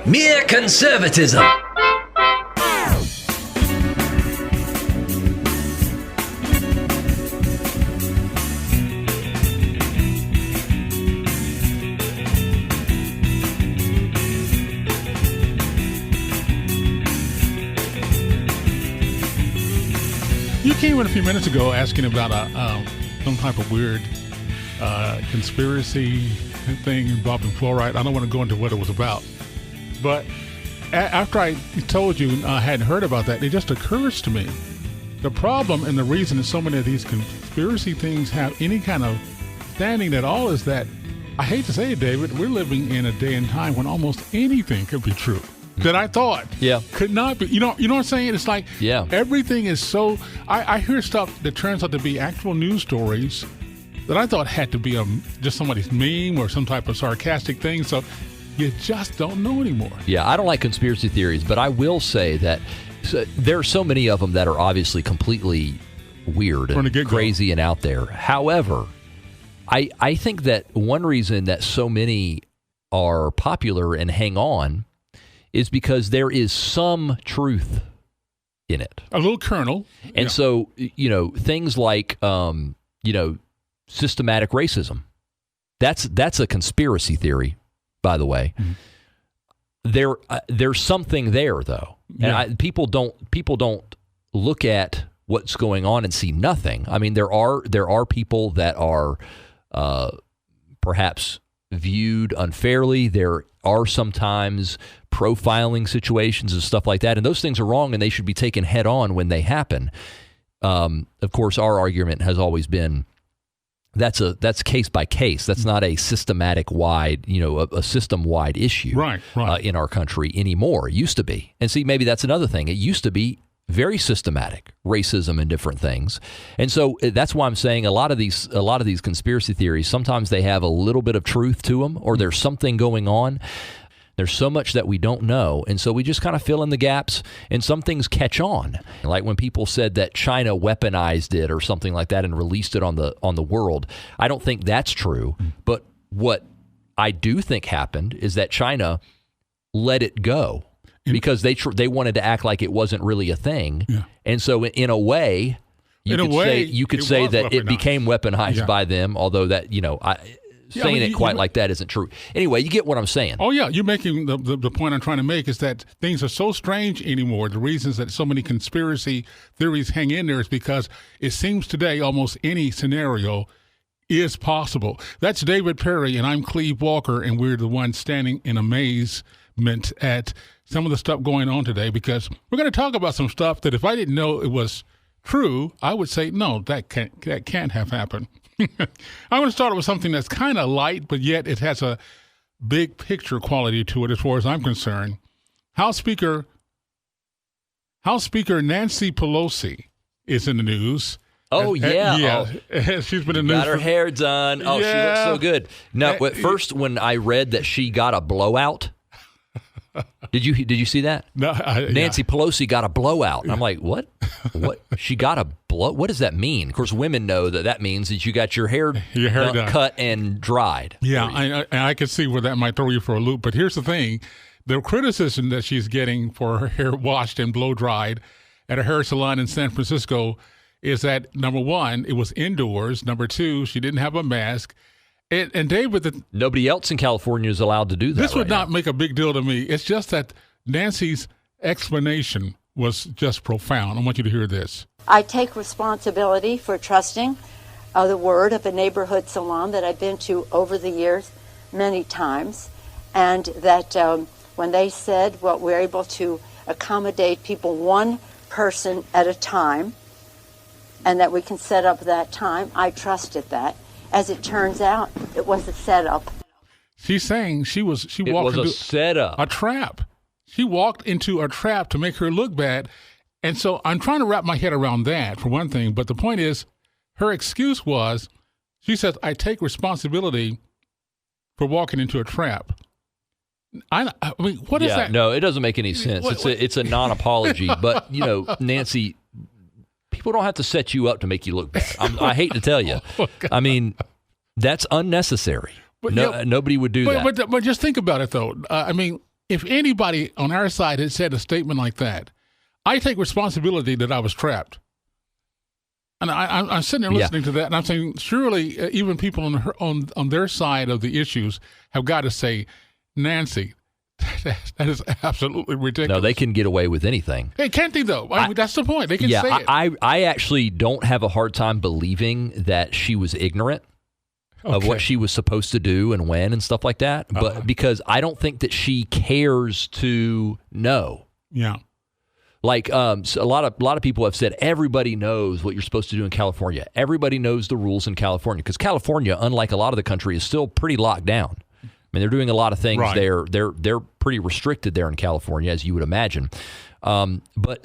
Mere conservatism. You came in a few minutes ago asking about some type of weird conspiracy thing involving fluoride. I don't want to go into what it was about. But after I told you I hadn't heard about that, it just occurs to me. The problem and the reason that so many of these conspiracy things have any kind of standing at all is that, I hate to say it, David, we're living in a day and time when almost anything could be true. That I thought could not be. You know what I'm saying? It's like everything is so. I hear stuff that turns out to be actual news stories that I thought had to be just somebody's meme or some type of sarcastic thing. So you just don't know anymore. Yeah, I don't like conspiracy theories, but I will say that there are so many of them that are obviously completely weird and crazy and out there. However, I think that one reason that so many are popular and hang on is because there is some truth in it. A little kernel. And so, things like, systematic racism. That's a conspiracy theory, by the way. Mm-hmm. There's something there, though. Yeah. And people don't look at what's going on and see nothing. I mean, there are people that are perhaps viewed unfairly. There are sometimes profiling situations and stuff like that, and those things are wrong, and they should be taken head on when they happen. Of course, our argument has always been that's case by case. That's not a systematic wide, a system wide issue, right. In our country anymore. It used to be, and see, maybe that's another thing. It used to be very systematic racism and different things. And so that's why I'm saying a lot of these conspiracy theories, sometimes they have a little bit of truth to them, or there's something going on. There's so much that we don't know, and so we just kind of fill in the gaps, and some things catch on. Like when people said that China weaponized it or something like that and released it on the world. I don't think that's true, but what I do think happened is that China let it go because they wanted to act like it wasn't really a thing. Yeah. And so in a way, you could say that it became weaponized by them, although that, saying it quite like that isn't true. Anyway, you get what I'm saying. Oh, yeah. You're making the point I'm trying to make is that things are so strange anymore. The reasons that so many conspiracy theories hang in there is because it seems today almost any scenario is possible. That's David Perry, and I'm Cleve Walker, and we're the ones standing in amazement at some of the stuff going on today, because we're going to talk about some stuff that if I didn't know it was true, I would say, no, that can't have happened. I'm going to start with something that's kind of light, but yet it has a big picture quality to it as far as I'm concerned. House Speaker Nancy Pelosi is in the news. Oh, yeah. She's been in the news. Got her hair done. Oh, yeah. She looks so good. Now, first, when I read that she got a blowout, did you see that? No, Nancy Pelosi got a blowout. And I'm like, what? What? She got a blow? What does that mean? Of course, women know that means that you got your hair done, cut and dried. Yeah, I can see where that might throw you for a loop. But here's the thing. The criticism that she's getting for her hair washed and blow-dried at a hair salon in San Francisco is that, number one, it was indoors. Number two, she didn't have a mask. And David, nobody else in California is allowed to do that. This would not make a big deal to me. It's just that Nancy's explanation was just profound. I want you to hear this. I take responsibility for trusting the word of a neighborhood salon that I've been to over the years many times, and that when they said, well, we're able to accommodate people one person at a time, and that we can set up that time, I trusted that. As it turns out, it was a setup. She's saying she walked into a setup, a trap. She walked into a trap to make her look bad. And so I'm trying to wrap my head around that, for one thing. But the point is, her excuse was, she says, I take responsibility for walking into a trap. I mean, what is that? No, it doesn't make any sense. It's a non-apology. But, Nancy, people don't have to set you up to make you look bad. I hate to tell you. I mean, that's unnecessary. Nobody would do that. But just think about it, though. I mean, if anybody on our side had said a statement like that, I take responsibility that I was trapped. And I'm sitting there listening to that, and I'm saying, surely even people on their side of the issues have got to say, Nancy, that is absolutely ridiculous. No, they can get away with anything. Hey, can't they, though? I mean, that's the point. They can say it. I actually don't have a hard time believing that she was ignorant of what she was supposed to do and when and stuff like that. But because I don't think that she cares to know. Yeah. Like so a lot of people have said everybody knows what you're supposed to do in California. Everybody knows the rules in California because California, unlike a lot of the country, is still pretty locked down. I mean, they're doing a lot of things. Right. They're pretty restricted there in California, as you would imagine. But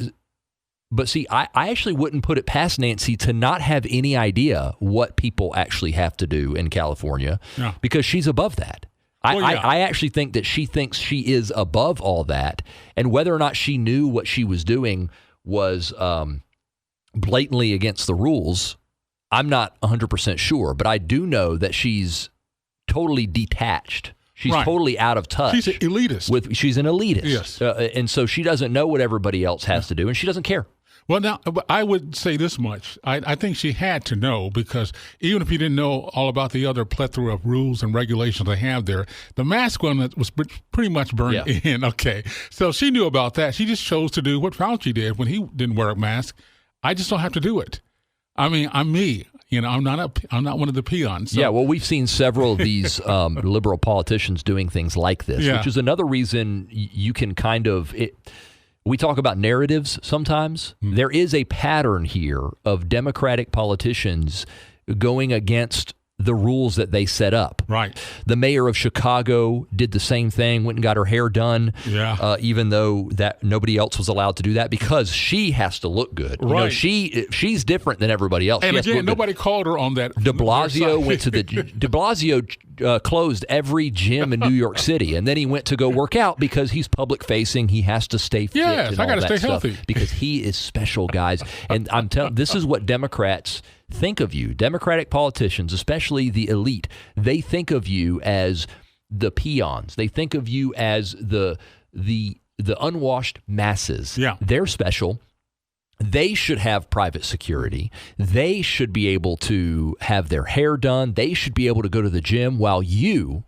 see, I actually wouldn't put it past Nancy to not have any idea what people actually have to do in California because she's above that. I actually think that she thinks she is above all that, and whether or not she knew what she was doing was blatantly against the rules, I'm not 100% sure. But I do know that she's totally detached. She's totally out of touch. She's an elitist. She's an elitist. Yes. And so she doesn't know what everybody else has to do, and she doesn't care. Well, now, I would say this much. I think she had to know because even if you didn't know all about the other plethora of rules and regulations they have there, the mask one was pretty much burned in. Okay. So she knew about that. She just chose to do what Fauci did when he didn't wear a mask. I just don't have to do it. I mean, I'm me. You know, I'm not one of the peons. So. Yeah, well, we've seen several of these liberal politicians doing things like this, which is another reason you can kind of we talk about narratives sometimes. There is a pattern here of Democratic politicians going against the rules that they set up. Right. The mayor of Chicago did the same thing, went and got her hair done, even though that nobody else was allowed to do that because she has to look good. Right. You know, she's different than everybody else. And again, nobody called her on that. De Blasio went to De Blasio closed every gym in New York City, and then he went to go work out because he's public facing. He has to stay fit. Yes, I got to stay healthy because he is special, guys. And I'm telling, this is what Democrats think of you. Democratic politicians, especially the elite, they think of you as the peons. They think of you as the unwashed masses. Yeah. They're special. They should have private security. They should be able to have their hair done. They should be able to go to the gym, while you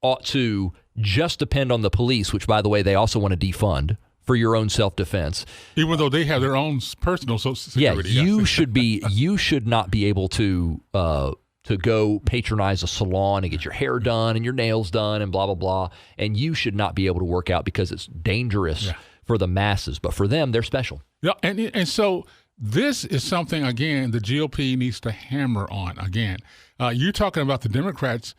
ought to just depend on the police, which, by the way, they also want to defund for your own self-defense. Even though they have their own personal social security. Yeah, you should not be able to go patronize a salon and get your hair done and your nails done and blah, blah, blah. And you should not be able to work out because it's dangerous for the masses. But for them, they're special. Yeah, and so this is something, again, the GOP needs to hammer on. Again, you're talking about the Democrats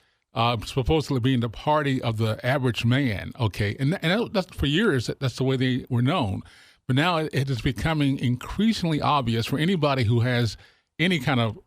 supposedly being the party of the average man, okay? And that's, for years, that's the way they were known. But now it is becoming increasingly obvious for anybody who has any kind of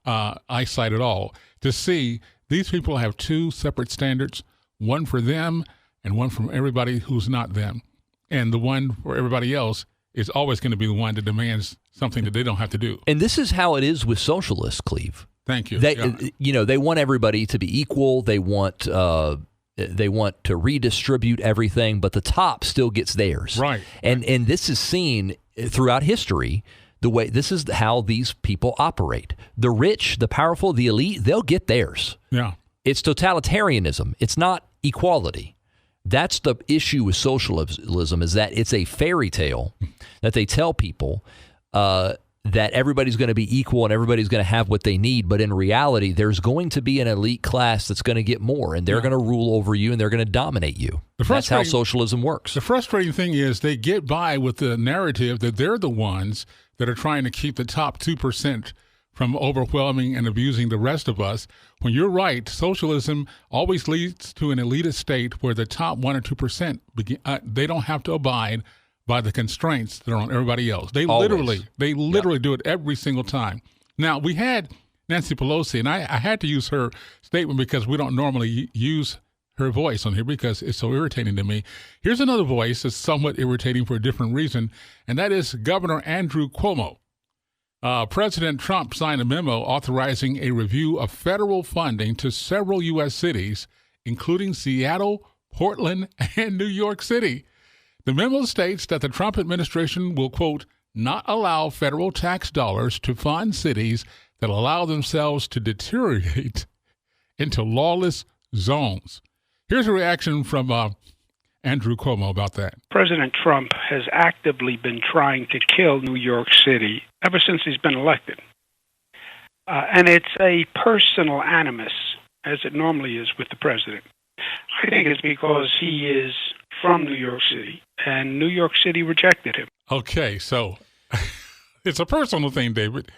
eyesight at all to see these people have two separate standards, one for them and one from everybody who's not them. And the one for everybody else is always going to be the one that demands something that they don't have to do. And this is how it is with socialists, Cleve. Thank you. They want everybody to be equal. They want to redistribute everything, but the top still gets theirs. Right. And this is seen throughout history. This is how these people operate. The rich, the powerful, the elite, they'll get theirs. Yeah. It's totalitarianism. It's not equality. That's the issue with socialism, is that it's a fairy tale that they tell people that everybody's going to be equal and everybody's going to have what they need. But in reality, there's going to be an elite class that's going to get more, and they're going to rule over you and they're going to dominate you. That's how socialism works. The frustrating thing is they get by with the narrative that they're the ones that are trying to keep the top 2% from overwhelming and abusing the rest of us. When you're right, socialism always leads to an elitist state where the top 1 or 2% they don't have to abide by the constraints that are on everybody else. They literally do it every single time. Now, we had Nancy Pelosi, and I had to use her statement because we don't normally use her voice on here because it's so irritating to me. Here's another voice that's somewhat irritating for a different reason, and that is Governor Andrew Cuomo. President Trump signed a memo authorizing a review of federal funding to several U.S. cities, including Seattle, Portland, and New York City. The memo states that the Trump administration will, quote, not allow federal tax dollars to fund cities that allow themselves to deteriorate into lawless zones. Here's a reaction from Andrew Cuomo about that. President Trump has actively been trying to kill New York City ever since he's been elected. And it's a personal animus, as it normally is with the president. I think it's because he is from New York City, and New York City rejected him. Okay, so it's a personal thing, David.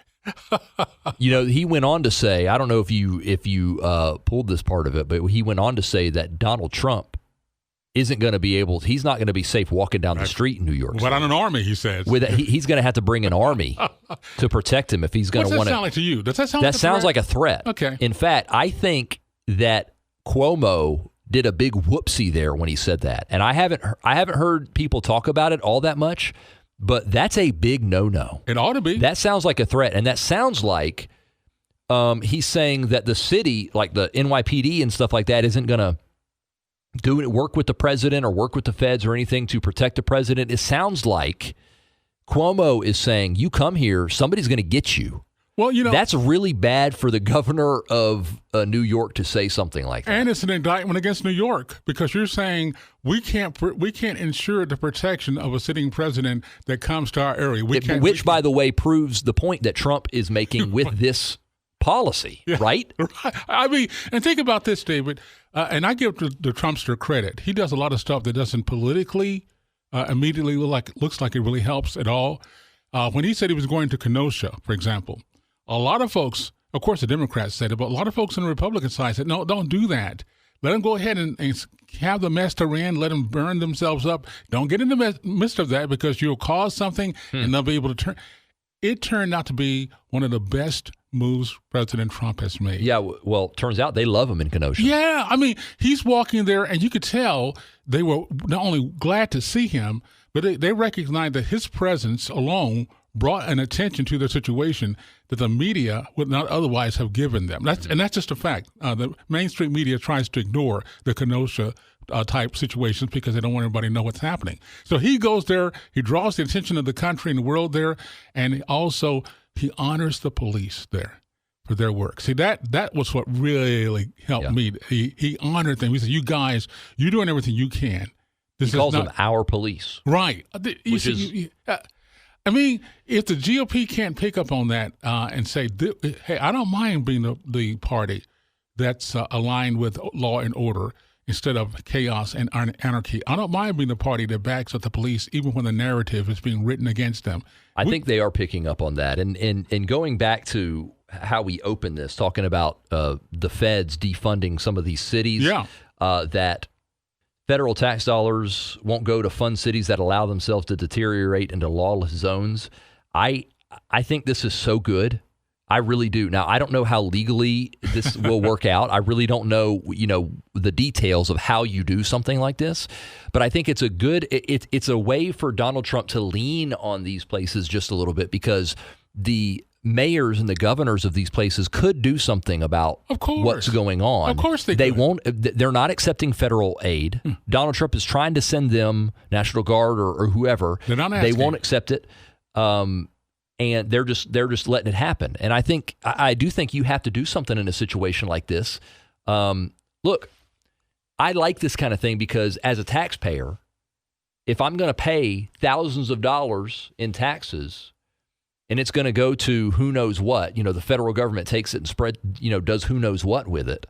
He went on to say, I don't know if you pulled this part of it, but he went on to say that Donald Trump isn't going to be able, he's not going to be safe walking down the street in New York City. Without an army, he says. He's going to have to bring an army to protect him if he's going to want to. Does that sound like to you? Does that sound that like a sounds threat? like a threat. Okay. In fact, I think that Cuomo did a big whoopsie there when he said that. And I haven't heard people talk about it all that much, but that's a big no-no. It ought to be. That sounds like a threat. And that sounds like he's saying that the city, like the NYPD and stuff like that, isn't going to work with the president or work with the feds or anything to protect the president. It sounds like Cuomo is saying, you come here, somebody's going to get you. Well, that's really bad for the governor of New York to say something like that. And it's an indictment against New York because you're saying we can't ensure the protection of a sitting president that comes to our area. Which, by the way, proves the point that Trump is making with this policy, right? I mean, and think about this, David. And I give the Trumpster credit. He does a lot of stuff that doesn't politically immediately looks like it really helps at all. When he said he was going to Kenosha, for example, a lot of folks, of course the Democrats said it, but a lot of folks on the Republican side said, no, don't do that. Let them go ahead and have the mess they're in. Let them burn themselves up. Don't get in the midst of that because you'll cause something and they'll be able to turn. It turned out to be one of the best moves President Trump has made. Yeah, well, turns out they love him in Kenosha. Yeah, I mean, he's walking there, and you could tell they were not only glad to see him, but they recognized that his presence alone brought an attention to the situation that the media would not otherwise have given them. And that's just a fact. The mainstream media tries to ignore the Kenosha type situations because they don't want everybody to know what's happening. So he goes there, he draws the attention of the country and the world there, and also he honors the police there for their work. See, that was what really helped me. He honored them. He said, you guys, you're doing everything you can. He calls them our police. Right. I mean, if the GOP can't pick up on that and say, hey, I don't mind being the party that's aligned with law and order instead of chaos and anarchy. I don't mind being the party that backs up the police even when the narrative is being written against them. I think they are picking up on that. And going back to how we opened this, talking about the feds defunding some of these cities, that federal tax dollars won't go to fund cities that allow themselves to deteriorate into lawless zones. I think this is so good. I really do. Now, I don't know how legally this will work out. I really don't know, the details of how you do something like this. But I think it's it's a way for Donald Trump to lean on these places just a little bit because the mayors and the governors of these places could do something about what's going on. Of course they won't. They're not accepting federal aid. Donald Trump is trying to send them National Guard or whoever. They're not asking. They won't accept it. And they're just letting it happen. And I do think you have to do something in a situation like this. Look, I like this kind of thing because as a taxpayer, if I'm going to pay thousands of dollars in taxes and it's going to go to who knows what, the federal government takes it and does who knows what with it,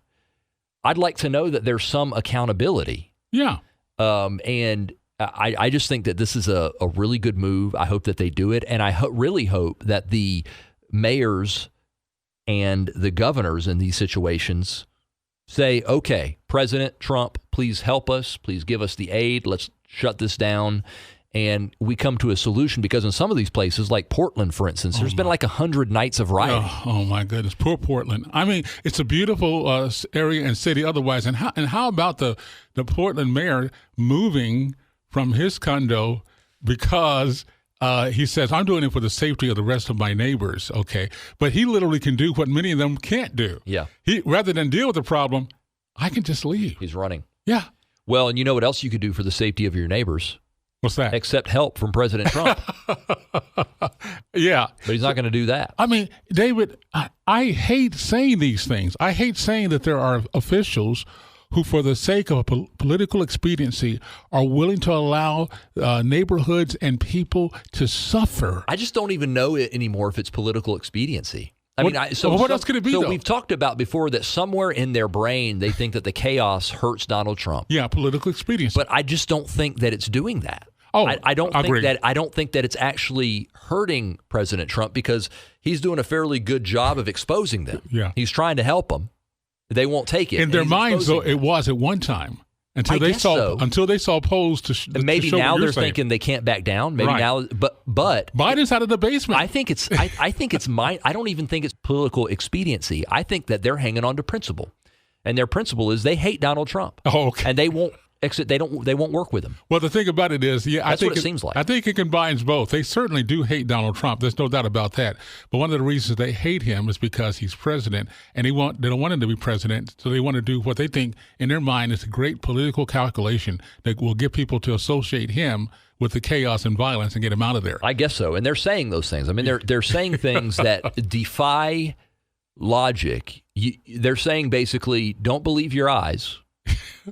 I'd like to know that there's some accountability. Yeah. And I just think that this is a really good move. I hope that they do it. And I really hope that the mayors and the governors in these situations say, okay, President Trump, please help us. Please give us the aid. Let's shut this down. And we come to a solution because in some of these places, like Portland, for instance, there's been like 100 nights of rioting. Oh my goodness. Poor Portland. I mean, it's a beautiful area and city otherwise. And how about the Portland mayor moving from his condo because he says, I'm doing it for the safety of the rest of my neighbors, okay? But he literally can do what many of them can't do. Yeah. Rather than deal with the problem, I can just leave. He's running. Yeah. Well, and you know what else you could do for the safety of your neighbors? What's that? Accept help from President Trump. Yeah. But he's not going to do that. I mean, David, I hate saying these things. I hate saying that there are officials who, for the sake of political expediency, are willing to allow neighborhoods and people to suffer. I just don't even know it anymore if it's political expediency. What else could it be, So though? we've talked about before that somewhere in their brain, they think that the chaos hurts Donald Trump. Yeah, political expediency. But I just don't think that it's doing that. Oh, I don't think agree. that. I don't think that it's actually hurting President Trump because he's doing a fairly good job of exposing them. Yeah. He's trying to help them. They won't take it. In their minds, though, them. it was at one time until they saw polls to and maybe to show now what they're you're saying. thinking they can't back down. Maybe Right. now, but Biden's out of the basement. I think it's I don't even think it's political expediency. I think that they're hanging on to principle, and their principle is they hate Donald Trump. Oh, okay. And they won't exit. They won't work with him. Well, the thing about it is, That's I think what it seems like. I think it combines both. They certainly do hate Donald Trump. There's no doubt about that. But one of the reasons they hate him is because he's president, and they don't want him to be president. So they want to do what they think in their mind is a great political calculation that will get people to associate him with the chaos and violence and get him out of there. I guess so. And they're saying those things. I mean, they're saying things that defy logic. They're saying basically, don't believe your eyes.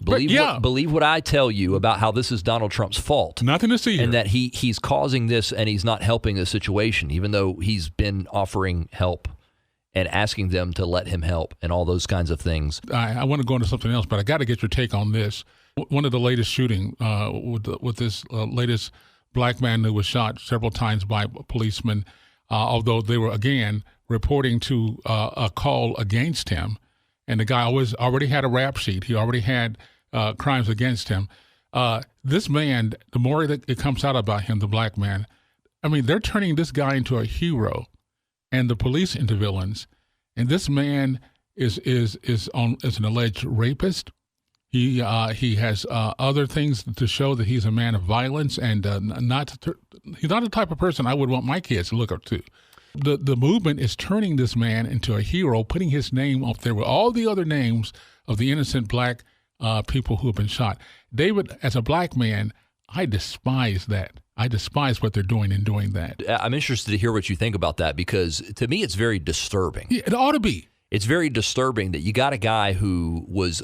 Believe what I tell you about how this is Donald Trump's fault. Nothing to see here. And that he's causing this and he's not helping the situation, even though he's been offering help and asking them to let him help and all those kinds of things. I want to go into something else, but I got to get your take on this. One of the latest shooting with this latest black man who was shot several times by policemen, although they were, again, reporting to a call against him. And the guy already had a rap sheet. He already had crimes against him. This man, the more that it comes out about him, the black man, I mean, they're turning this guy into a hero and the police into villains. And this man is an alleged rapist. He has other things to show that he's a man of violence and he's not the type of person I would want my kids to look up to. The movement is turning this man into a hero, putting his name up there with all the other names of the innocent black people who have been shot. David, as a black man, I despise that. I despise what they're doing in doing that. I'm interested to hear what you think about that because to me it's very disturbing. Yeah, it ought to be. It's very disturbing that you got a guy who was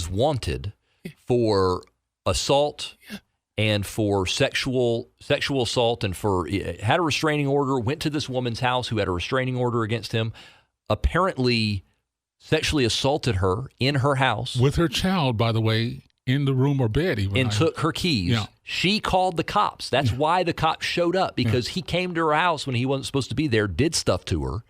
wanted for assault and for sexual assault and had a restraining order, went to this woman's house who had a restraining order against him, apparently sexually assaulted her in her house. With her child, by the way, in the room or bed even. And took her keys. Yeah. She called the cops. That's why the cops showed up, because he came to her house when he wasn't supposed to be there, did stuff to her.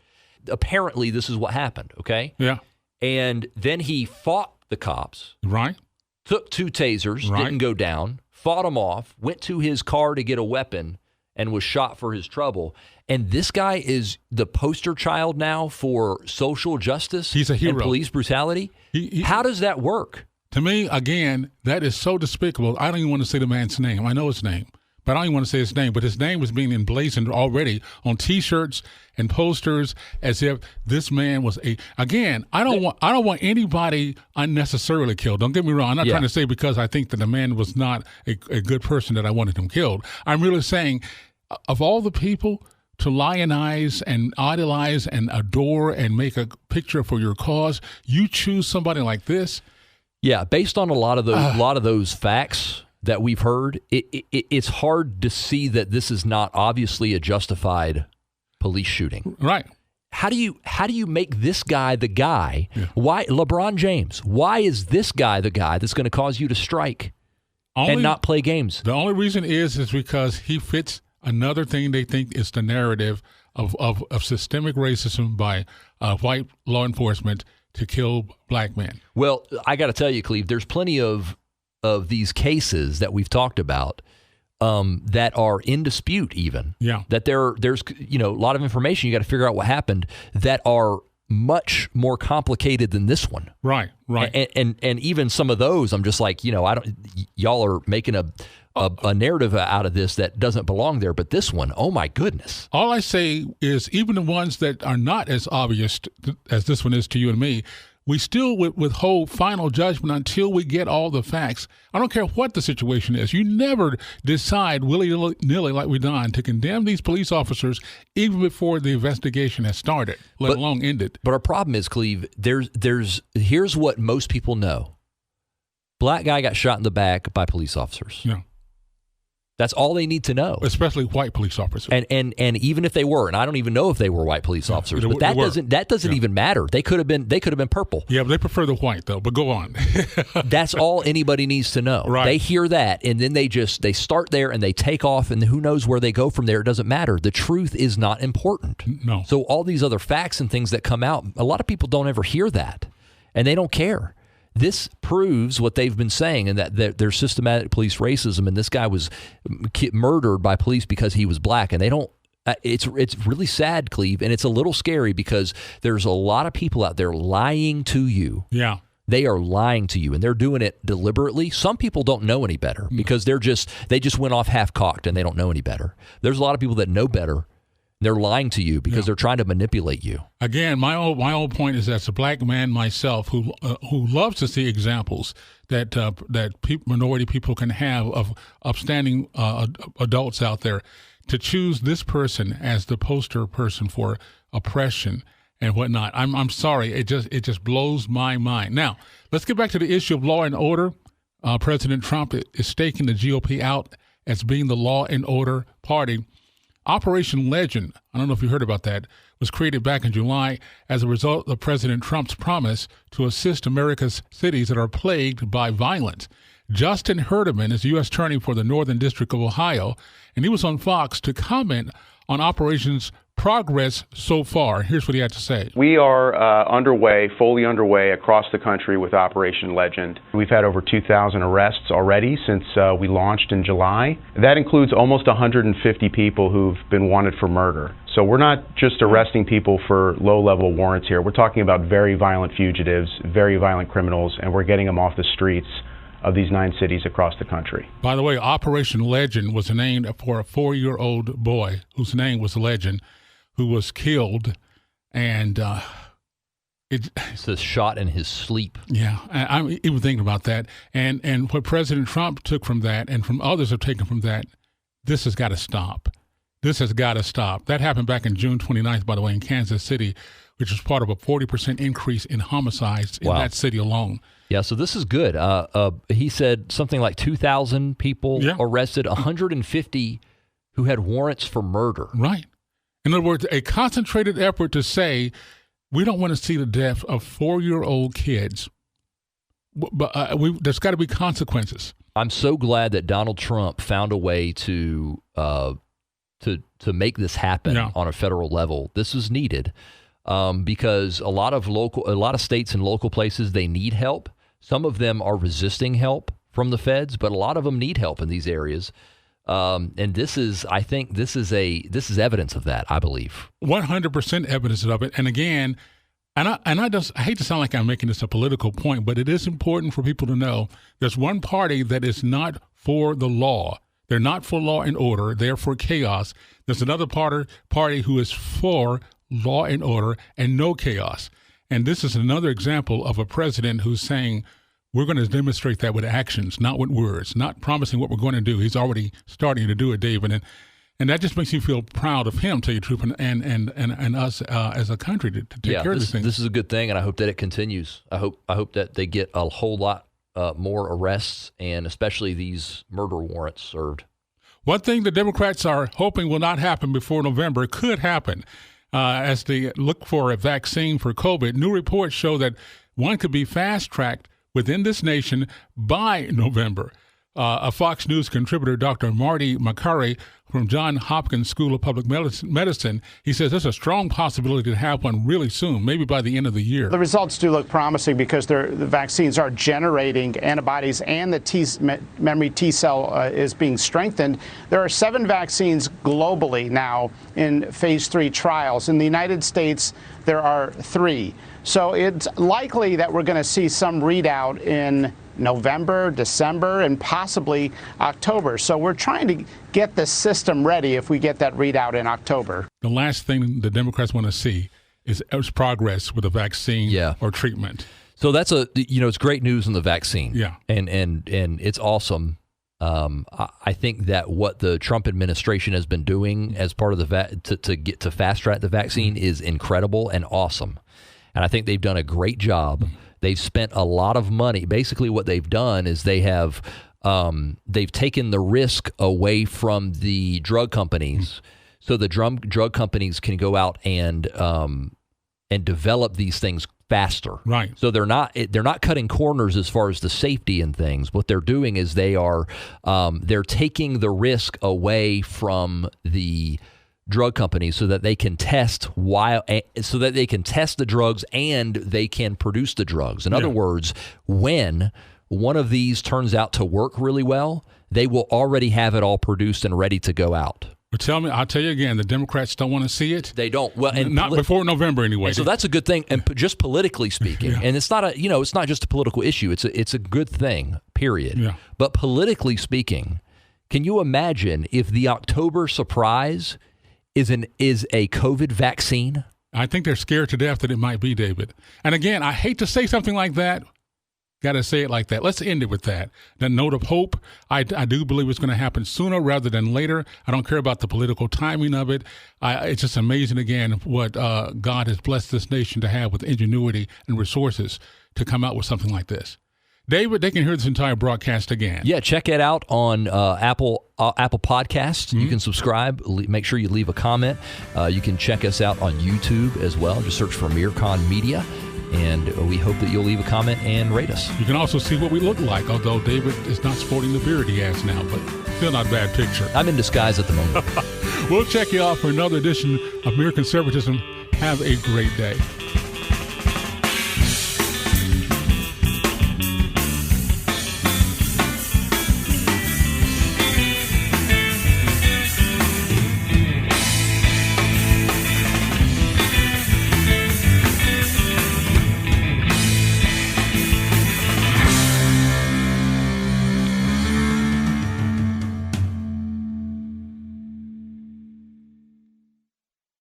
Apparently, this is what happened, okay? Yeah. And then he fought the cops. Right. Took 2 tasers, didn't go down, fought them off, went to his car to get a weapon, and was shot for his trouble. And this guy is the poster child now for social justice. He's a hero. And police brutality. How does that work? To me, again, that is so despicable. I don't even want to say the man's name. I know his name, but I don't even want to say his name. But his name was being emblazoned already on T-shirts and posters as if this man was a. Again, I don't want anybody unnecessarily killed. Don't get me wrong. I'm not trying to say because I think that the man was not a good person that I wanted him killed. I'm really saying, of all the people to lionize and idolize and adore and make a picture for your cause, you choose somebody like this. Yeah, based on a lot of those facts that we've heard, it's hard to see that this is not obviously a justified police shooting. Right. How do you make this guy the guy? Yeah. Why LeBron James? Why is this guy the guy that's going to cause you to strike and not play games? The only reason is because he fits another thing they think is the narrative of systemic racism by white law enforcement to kill black men. Well, I got to tell you, Cleve, there's plenty of these cases that we've talked about that are in dispute even. Yeah. That there's a lot of information. You got to figure out what happened that are much more complicated than this one. Right. And even some of those, I'm just like, y'all are making a narrative out of this that doesn't belong there. But this one, oh my goodness. All I say is even the ones that are not as obvious as this one is to you and me, we still withhold final judgment until we get all the facts. I don't care what the situation is. You never decide willy-nilly like we've done to condemn these police officers even before the investigation has started, let alone ended. But our problem is, Cleve, here's what most people know. Black guy got shot in the back by police officers. Yeah. That's all they need to know. Especially white police officers. And even if they were, and I don't even know if they were white police officers, but that doesn't even matter. They could have been purple. Yeah, but they prefer the white though. But go on. That's all anybody needs to know. Right. They hear that, and then they start there and they take off, and who knows where they go from there. It doesn't matter. The truth is not important. No. So all these other facts and things that come out, a lot of people don't ever hear that, and they don't care. This proves what they've been saying, and that there's systematic police racism, and this guy was murdered by police because he was black, and they don't. It's really sad, Cleve, and it's a little scary because there's a lot of people out there lying to you. Yeah. They are lying to you, and they're doing it deliberately. Some people don't know any better because they just went off half-cocked, and they don't know any better. There's a lot of people that know better. They're lying to you because they're trying to manipulate you. Again, my old point is, as a black man myself, who loves to see examples that minority people can have of upstanding adults out there, to choose this person as the poster person for oppression and whatnot. I'm sorry, it just blows my mind. Now, let's get back to the issue of law and order. President Trump is staking the GOP out as being the law and order party. Operation Legend, I don't know if you heard about that, was created back in July as a result of President Trump's promise to assist America's cities that are plagued by violence. Justin Herdeman is U.S. Attorney for the Northern District of Ohio, and he was on Fox to comment on Operation's progress so far. Here's what he had to say. We are fully underway across the country with Operation Legend. We've had over 2,000 arrests already since we launched in July. That includes almost 150 people who've been wanted for murder. So we're not just arresting people for low-level warrants here. We're talking about very violent fugitives, very violent criminals, and we're getting them off the streets of these 9 cities across the country. By the way, Operation Legend was named for a 4-year-old boy whose name was Legend, who was killed, and it says shot in his sleep. Yeah, I'm even thinking about that. And what President Trump took from that, and from others have taken from that, this has got to stop. This has got to stop. That happened back in June 29th, by the way, in Kansas City, which was part of a 40% increase in homicides in that city alone. Yeah, so this is good. He said something like 2,000 people arrested, 150 who had warrants for murder. Right. In other words, a concentrated effort to say, we don't want to see the death of 4-year-old kids, but there's got to be consequences. I'm so glad that Donald Trump found a way to make this happen on a federal level. This is needed because a lot of states and local places, they need help. Some of them are resisting help from the feds, but a lot of them need help in these areas. And this is evidence of that, I believe. 100% evidence of it. And again, I hate to sound like I'm making this a political point, but it is important for people to know there's one party that is not for the law. They're not for law and order. They're for chaos. There's another party who is for law and order and no chaos. And this is another example of a president who's saying, we're going to demonstrate that with actions, not with words, not promising what we're going to do. He's already starting to do it, David. And that just makes you feel proud of him, tell you the truth, and us as a country to take care of these things. This is a good thing, and I hope that it continues. I hope that they get a whole lot more arrests, and especially these murder warrants served. One thing the Democrats are hoping will not happen before November could happen as they look for a vaccine for COVID. New reports show that one could be fast-tracked within this nation by November. A Fox News contributor, Dr. Marty Makary from Johns Hopkins School of Public Medicine, he says there's a strong possibility to have one really soon, maybe by the end of the year. The results do look promising because the vaccines are generating antibodies and the memory T cell is being strengthened. There are 7 vaccines globally now in phase 3 trials. In the United States, there are 3. So it's likely that we're going to see some readout in November, December, and possibly October. So we're trying to get the system ready if we get that readout in October. The last thing the Democrats want to see is progress with a vaccine or treatment. So that's it's great news in the vaccine. Yeah. And it's awesome. I think that what the Trump administration has been doing as part of the to fast track the vaccine is incredible and awesome. And I think they've done a great job. They've spent a lot of money. Basically what they've done is they've taken the risk away from the drug companies. So the drug companies can go out and develop these things faster. Right. So they're not cutting corners as far as the safety and things. What they're doing is they're taking the risk away from the drug companies so that they can test the drugs and they can produce the drugs. In other words, when one of these turns out to work really well, they will already have it all produced and ready to go out. But I'll tell you again, the Democrats don't want to see it. They don't. Well, and not before November anyway. And so that's a good thing. And just politically speaking, and it's not it's not just a political issue. It's a good thing, period. Yeah. But politically speaking, can you imagine if the October surprise is a COVID vaccine? I think they're scared to death that it might be, David. And again, I hate to say something like that. Got to say it like that. Let's end it with that. The note of hope. I do believe it's going to happen sooner rather than later. I don't care about the political timing of it. It's just amazing, again, what God has blessed this nation to have with ingenuity and resources to come out with something like this. David, they can hear this entire broadcast again. Yeah, check it out on Apple Podcasts. You can subscribe. Make sure you leave a comment. You can check us out on YouTube as well. Just search for MereCon Media. And we hope that you'll leave a comment and rate us. You can also see what we look like, although David is not sporting the beard he has now, but still not a bad picture. I'm in disguise at the moment. We'll check you out for another edition of Mere Conservatism. Have a great day.